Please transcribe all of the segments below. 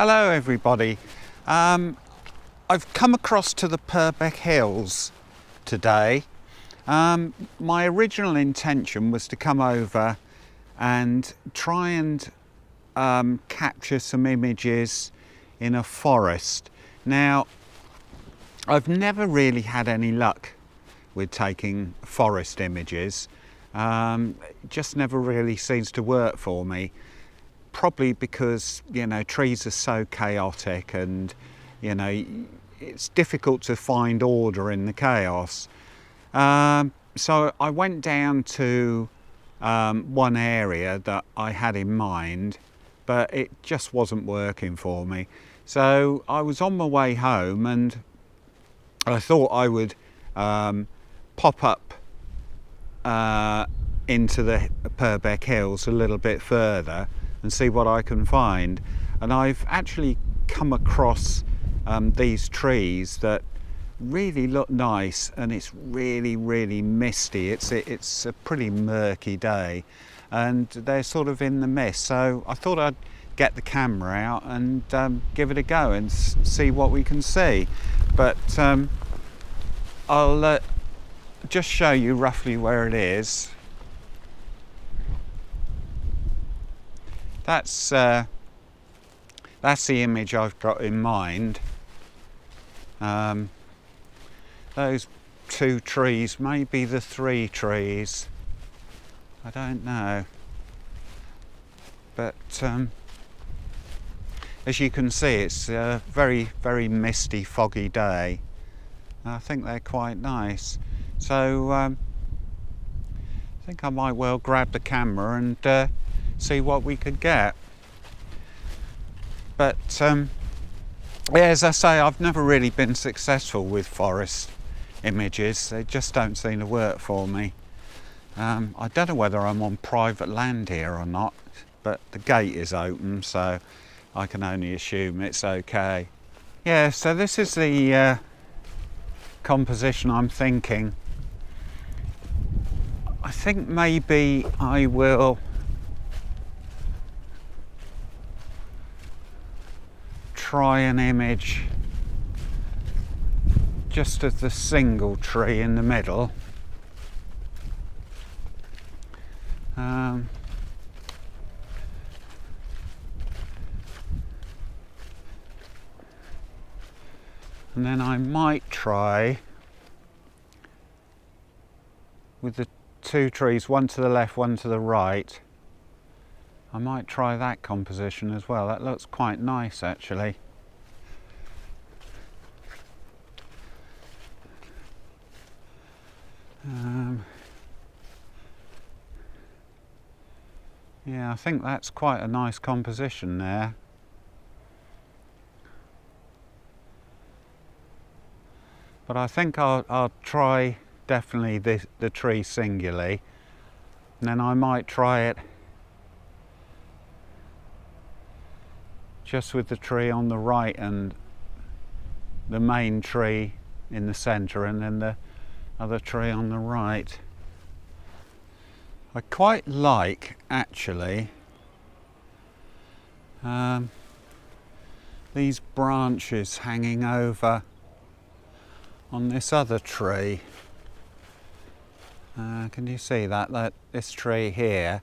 Hello everybody. I've come across to the Purbeck Hills today. My original intention was to come over and try and capture some images in a forest. Now, I've never really had any luck with taking forest images. It just never really seems to work for me. Probably because, you know, trees are so chaotic and, you know, it's difficult to find order in the chaos. So I went down to one area that I had in mind, but it just wasn't working for me. So I was on my way home and I thought I would pop up into the Purbeck Hills a little bit further and see what I can find. And I've actually come across these trees that really look nice, and it's really misty. It's a pretty murky day and they're sort of in the mist, so I thought I'd get the camera out and give it a go and see what we can see. But I'll just show you roughly where it is. That's the image I've got in mind. Those two trees may be the three trees. I don't know. But as you can see, it's a very misty, foggy day. I think they're quite nice. So I think I might well grab the camera and see what we could get. But yeah, as I say, I've never really been successful with forest images. They just don't seem to work for me. I don't know whether I'm on private land here or not, but the gate is open, so I can only assume it's okay. Yeah, so this is the composition I'm thinking. I think maybe I will try an image just of the single tree in the middle. And then I might try with the two trees, one to the left, one to the right. I might try that composition as well. That looks quite nice actually. Yeah, I think that's quite a nice composition there. But I think I'll try definitely the tree singularly, and then I might try it just with the tree on the right and the main tree in the centre, and then the other tree on the right. I quite like actually these branches hanging over on this other tree. Can you see that this tree here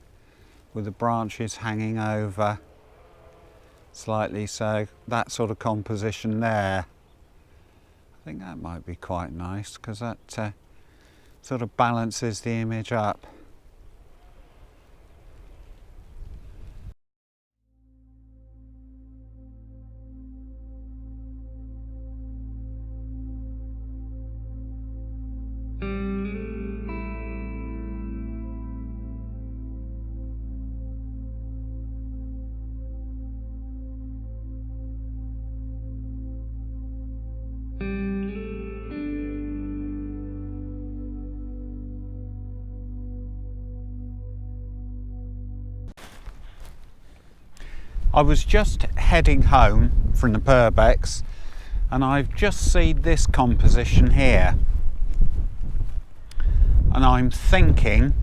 with the branches hanging over slightly, so that sort of composition there. I think that might be quite nice because that sort of balances the image up. I was just heading home from the Purbecks and I've just seen this composition here, and I'm thinking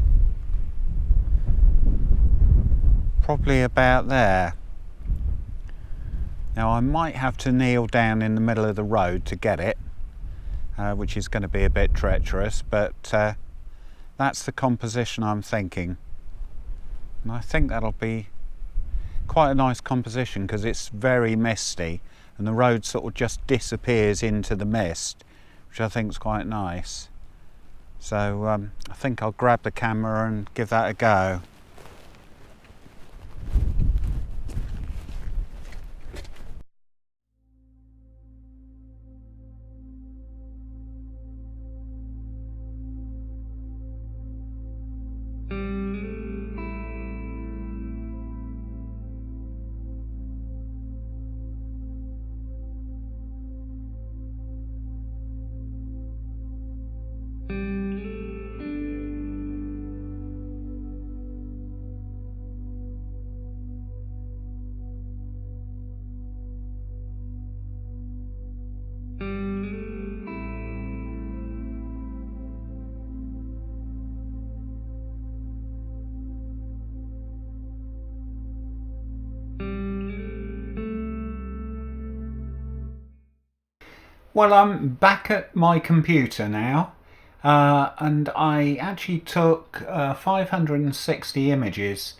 probably about there. Now I might have to kneel down in the middle of the road to get it, which is going to be a bit treacherous, but that's the composition I'm thinking. And I think that'll be quite a nice composition because it's very misty and the road sort of just disappears into the mist, which I think is quite nice. So I think I'll grab the camera and give that a go. Well, I'm back at my computer now, and I actually took 560 images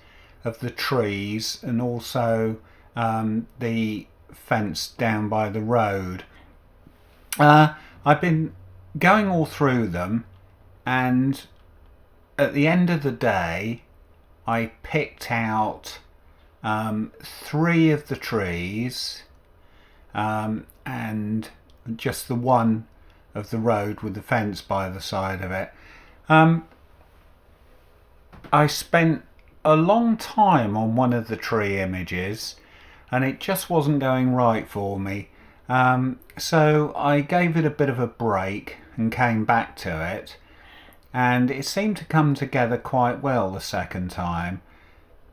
of the trees and also the fence down by the road. I've been going all through them, and at the end of the day I picked out 3 of the trees and just the one of the road with the fence by the side of it. I spent a long time on one of the tree images and it just wasn't going right for me, so I gave it a bit of a break and came back to it, and it seemed to come together quite well the second time,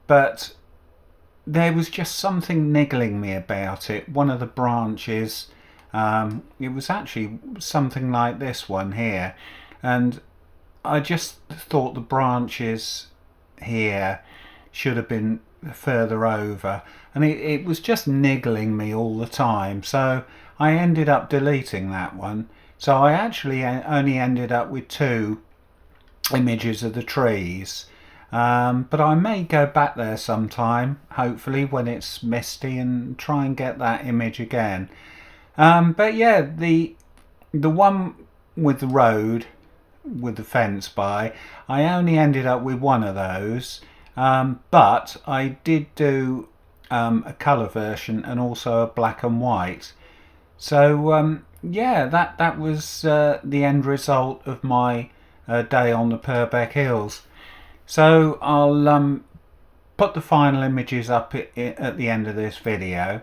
but there was just something niggling me about it. One of the branches, it was actually something like this one here, and I just thought the branches here should have been further over, and it was just niggling me all the time, so I ended up deleting that one. So I actually only ended up with 2 images of the trees, but I may go back there sometime, hopefully when it's misty, and try and get that image again. But yeah, the one with the road with the fence by, I only ended up with 1 of those, but I did do a colour version and also a black and white. So yeah, that was the end result of my day on the Purbeck Hills. So I'll put the final images up at the end of this video.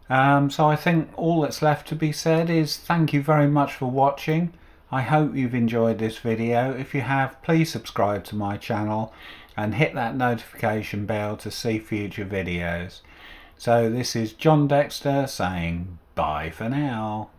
So I think all that's left to be said is thank you very much for watching. I hope you've enjoyed this video. If you have, please subscribe to my channel and hit that notification bell to see future videos. So this is John Dexter saying bye for now.